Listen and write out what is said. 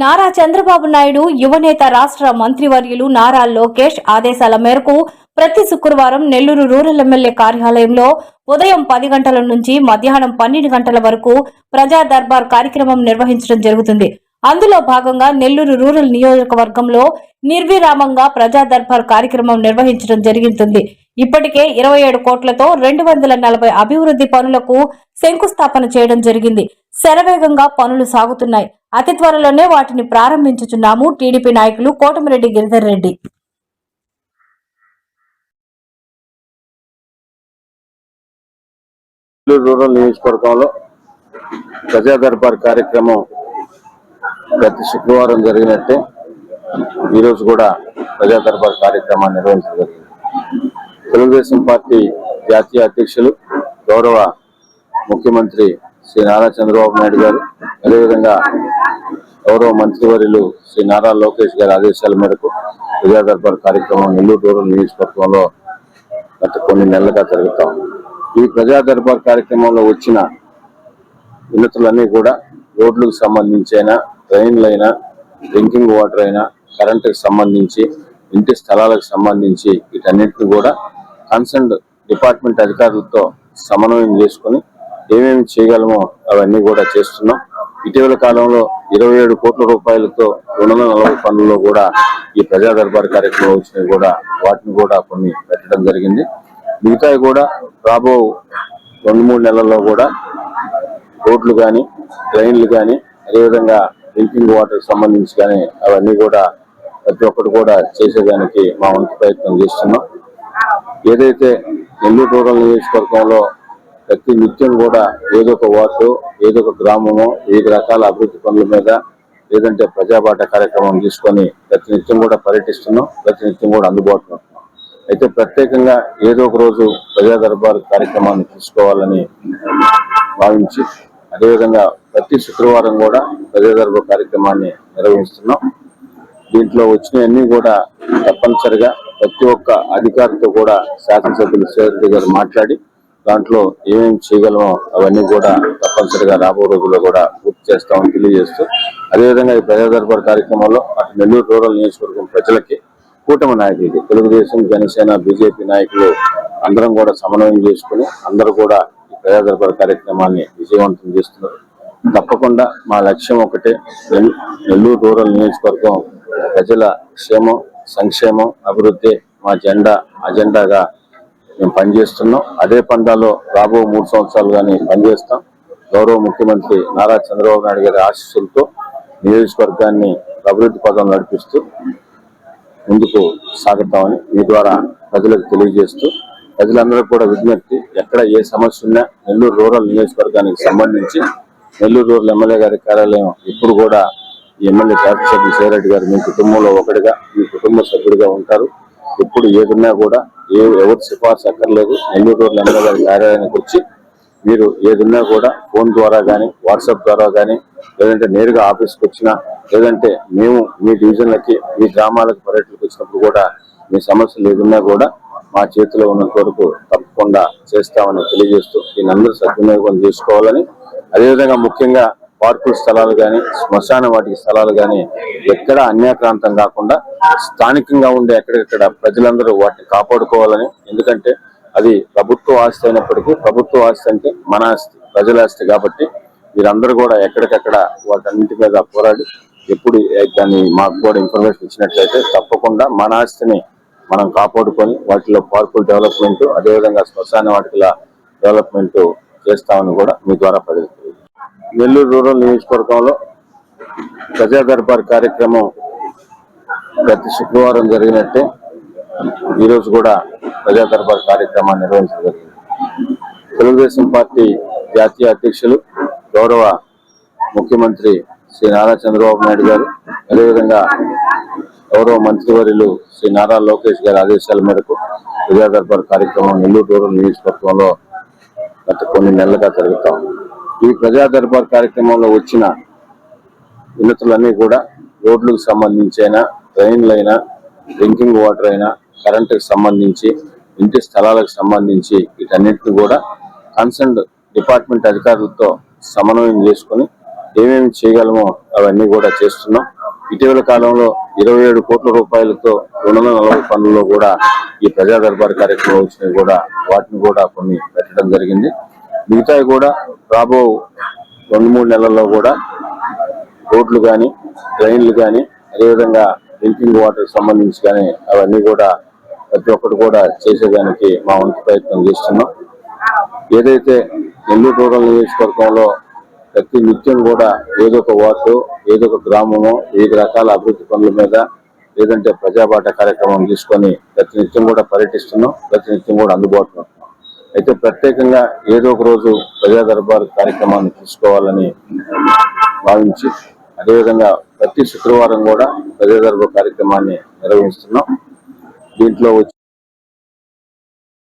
నారా చంద్రబాబు నాయుడు యువనేత రాష్ట్ర మంత్రివర్యులు నారా లోకేష్ ఆదేశాల మేరకు ప్రతి శుక్రవారం నెల్లూరు రూరల్ ఎమ్మెల్యే కార్యాలయంలో ఉదయం 10 గంటల నుంచి మధ్యాహ్నం 12 గంటల వరకు ప్రజా దర్బార్ కార్యక్రమం నిర్వహించడం జరుగుతుంది. అందులో భాగంగా నెల్లూరు రూరల్ నియోజకవర్గంలో నిర్విరామంగా ప్రజా దర్బార్ కార్యక్రమం నిర్వహించడం జరుగుతుంది. ఇప్పటికే 27 కోట్లతో 240 అభివృద్ధి పనులకు శంకుస్థాపన చేయడం జరిగింది. శరవేగంగా పనులు సాగుతున్నాయి. అతి త్వరలోనే వాటిని ప్రారంభించుచున్నాము. టీడీపీ నాయకులు కోటమిరెడ్డి గిరిధర్ రెడ్డి. రూరల్ నియోజకవర్గంలో ప్రజా దర్బార్ కార్యక్రమం ప్రతి శుక్రవారం జరిగినట్టే ఈరోజు కూడా ప్రజా దర్బార్ కార్యక్రమాన్ని నిర్వహించడం జరిగింది. తెలుగుదేశం పార్టీ జాతీయ అధ్యక్షులు గౌరవ ముఖ్యమంత్రి శ్రీ నారా చంద్రబాబు నాయుడు గారు, అదేవిధంగా గౌరవ మంత్రివర్యులు శ్రీ నారా లోకేష్ గారి ఆదేశాల మేరకు ప్రజా దర్బార్ కార్యక్రమం నెల్లూరు రూరల్ నియోజకవర్గంలో గత కొన్ని నెలలుగా జరుగుతాం. ఈ ప్రజా దర్బార్ కార్యక్రమంలో వచ్చిన వినతులన్నీ కూడా రోడ్లకు సంబంధించి అయినా, ట్రైన్లైనా, డ్రింకింగ్ వాటర్ అయినా, కరెంటుకు సంబంధించి, ఇంటి స్థలాలకు సంబంధించి వీటన్నిటిని కూడా కన్సర్న్డ్ డిపార్ట్మెంట్ అధికారులతో సమన్వయం చేసుకుని ఏమేమి చేయగలమో అవన్నీ కూడా చేస్తున్నాం. ఇటీవల కాలంలో 27 కోట్ల రూపాయలతో 240 పనుల్లో కూడా ఈ ప్రజా దర్బార్ కార్యక్రమం వచ్చినవి కూడా వాటిని కూడా కొన్ని పెట్టడం జరిగింది. మిగతాయి కూడా రాబో 2-3 నెలల్లో కూడా రోడ్లు కానీ, ట్రైన్లు కానీ, అదేవిధంగా డ్రింకింగ్ వాటర్ సంబంధించి కానీ అవన్నీ కూడా ప్రతి ఒక్కటి కూడా చేసేదానికి మా వంతు ప్రయత్నం చేస్తున్నాం. ఏదైతే నెల్లూరు రూరల్ నియోజకవర్గంలో ప్రతి నిత్యం కూడా ఏదో ఒక వార్డు, ఏదో ఒక గ్రామము, వివిధ రకాల అభివృద్ధి పనుల మీద లేదంటే ప్రజాబాట కార్యక్రమం తీసుకొని ప్రతి నిత్యం కూడా పర్యటిస్తున్నాం. ప్రతి నిత్యం కూడా అందుబాటులో ఉంటున్నాం. అయితే ప్రత్యేకంగా ఏదో ఒక రోజు ప్రజా దర్బార్ కార్యక్రమాన్ని తీసుకోవాలని భావించి అదేవిధంగా ప్రతి శుక్రవారం కూడా ప్రజా దర్బార్ కార్యక్రమాన్ని నిర్వహిస్తున్నాం. దీంట్లో వచ్చినవన్నీ కూడా తప్పనిసరిగా ప్రతి ఒక్క అధికారితో కూడా శాసనసభ్యులు శ్రీ గారు మాట్లాడి దాంట్లో ఏమేమి చేయగలమో అవన్నీ కూడా తప్పనిసరిగా రాబో రోజుల్లో కూడా పూర్తి చేస్తామని తెలియజేస్తూ, అదేవిధంగా ఈ ప్రజా దర్బార్ కార్యక్రమంలో అటు నెల్లూరు రూరల్ నియోజకవర్గం ప్రజలకి, కూటమి నాయకులకి, తెలుగుదేశం, జనసేన, బీజేపీ నాయకులు అందరం కూడా సమన్వయం చేసుకుని అందరూ కూడా ఈ ప్రజా దర్బార్ కార్యక్రమాన్ని విజయవంతం చేస్తున్నారు. తప్పకుండా మా లక్ష్యం ఒకటే, నెల్లూరు రూరల్ నియోజకవర్గం ప్రజల క్షేమం, సంక్షేమం, అభివృద్ధి మా అజెండాగా మేము పనిచేస్తున్నాం. అదే పందాలో రాబో 3 సంవత్సరాలు కానీ పనిచేస్తాం. గౌరవ ముఖ్యమంత్రి నారా చంద్రబాబు నాయుడు గారి ఆశీస్సులతో నియోజకవర్గాన్ని అభివృద్ధి పదం నడిపిస్తూ ముందుకు సాగుతామని మీ ద్వారా ప్రజలకు తెలియజేస్తూ, ప్రజలందరూ కూడా విజ్ఞప్తి, ఎక్కడ ఏ సమస్య ఉన్నా నెల్లూరు రూరల్ నియోజకవర్గానికి సంబంధించి నెల్లూరు రూరల్ ఎమ్మెల్యే గారి కార్యాలయం ఇప్పుడు కూడా ఈ ఎమ్మెల్యే శాసనసభ్యులు సేరెడ్డి గారు మీ కుటుంబంలో ఒకటిగా, మీ కుటుంబ సభ్యుడిగా ఉంటారు. ఎప్పుడు ఏదున్నా కూడా ఎవరు సిఫార్సు అక్కర్లేదు. నెల్లూరు రూరల్ ఎమ్మెల్యే గారి కార్యాలయానికి వచ్చి మీరు ఏదున్నా కూడా ఫోన్ ద్వారా కానీ, వాట్సాప్ ద్వారా కానీ, లేదంటే నేరుగా ఆఫీస్కి వచ్చినా, లేదంటే మేము మీ డివిజన్లకి, మీ గ్రామాలకు పర్యటనకు వచ్చినప్పుడు కూడా మీ సమస్యలు ఏదున్నా కూడా మా చేతిలో ఉన్నంత వరకు తప్పకుండా చేస్తామని తెలియజేస్తూ దీన్ని అందరూ సద్వినియోగం చేసుకోవాలని, అదేవిధంగా ముఖ్యంగా పార్కుల స్థలాలు కానీ, శ్మశాన వాటికి స్థలాలు కానీ ఎక్కడ అన్యాక్రాంతం కాకుండా స్థానికంగా ఉండే ఎక్కడెక్కడ ప్రజలందరూ వాటిని కాపాడుకోవాలని. ఎందుకంటే అది ప్రభుత్వ ఆస్తి అయినప్పటికీ, ప్రభుత్వ ఆస్తి అంటే మన ఆస్తి, ప్రజల ఆస్తి కాబట్టి మీరందరూ కూడా ఎక్కడికక్కడ వాటన్నింటి మీద పోరాడి ఎప్పుడు దాన్ని మాకు కూడా ఇన్ఫర్మేషన్ ఇచ్చినట్లయితే తప్పకుండా మన ఆస్తిని మనం కాపాడుకొని వాటిలో పార్కుల డెవలప్మెంట్, అదేవిధంగా శ్మశాన వాటికల డెవలప్మెంట్ చేస్తామని కూడా మీ ద్వారా ప్రజలకు. నెల్లూరు రూరల్ నియోజకవర్గంలో ప్రజా దర్బార్ కార్యక్రమం ప్రతి శుక్రవారం జరిగినట్టే ఈరోజు కూడా ప్రజా దర్బార్ కార్యక్రమాన్ని నిర్వహించడం జరిగింది. తెలుగుదేశం పార్టీ జాతీయ అధ్యక్షులు గౌరవ ముఖ్యమంత్రి శ్రీ నారా చంద్రబాబు నాయుడు గారు, అదేవిధంగా గౌరవ మంత్రివర్యులు శ్రీ నారా లోకేష్ గారి ఆదేశాల మేరకు ప్రజా దర్బార్ కార్యక్రమం నెల్లూరు రూరల్ నియోజకవర్గంలో గత కొన్ని నెలలుగా జరుగుతాం. ఈ ప్రజా దర్బార్ కార్యక్రమంలో వచ్చిన వినతులన్నీ కూడా రోడ్లకు సంబంధించి అయినా, ట్రైన్లైనా, డ్రింకింగ్ వాటర్ అయినా, కరెంటుకు సంబంధించి, ఇంటి స్థలాలకు సంబంధించి వీటన్నిటిని కూడా కన్సర్న్డ్ డిపార్ట్మెంట్ అధికారులతో సమన్వయం చేసుకుని ఏమేమి చేయగలమో అవన్నీ కూడా చేస్తున్నాం. ఇటీవల కాలంలో 27 కోట్ల రూపాయలతో 240 పనుల్లో కూడా ఈ ప్రజా దర్బార్ కార్యక్రమం వచ్చినవి కూడా వాటిని కూడా కొన్ని పెట్టడం జరిగింది. మిగతాయి కూడా రాబో 2-3 నెలల్లో కూడా రోడ్లు కానీ, ట్రైన్లు కానీ, అదేవిధంగా డ్రింకింగ్ వాటర్ సంబంధించి కానీ అవన్నీ కూడా ప్రతి ఒక్కరు కూడా చేసేదానికి మా వంతు ప్రయత్నం చేస్తున్నాం. ఏదైతే నెల్లూరు రూరల్ నియోజకవర్గంలో ప్రతి నిత్యం కూడా ఏదో ఒక వార్డు, ఏదో ఒక గ్రామము, వివిధ రకాల అభివృద్ధి పనుల మీద లేదంటే ప్రజాబాట కార్యక్రమం తీసుకొని ప్రతి నిత్యం కూడా పర్యటిస్తున్నాం. ప్రతి నిత్యం కూడా అందుబాటులో ఉంటున్నాం. అయితే ప్రత్యేకంగా ఏదో ఒక రోజు ప్రజా దర్బార్ కార్యక్రమాన్ని తీసుకోవాలని భావించి అదేవిధంగా ప్రతి శుక్రవారం కూడా ప్రజా దర్బార్ కార్యక్రమాన్ని నిర్వహిస్తున్నాం. దీంట్లో వచ్చి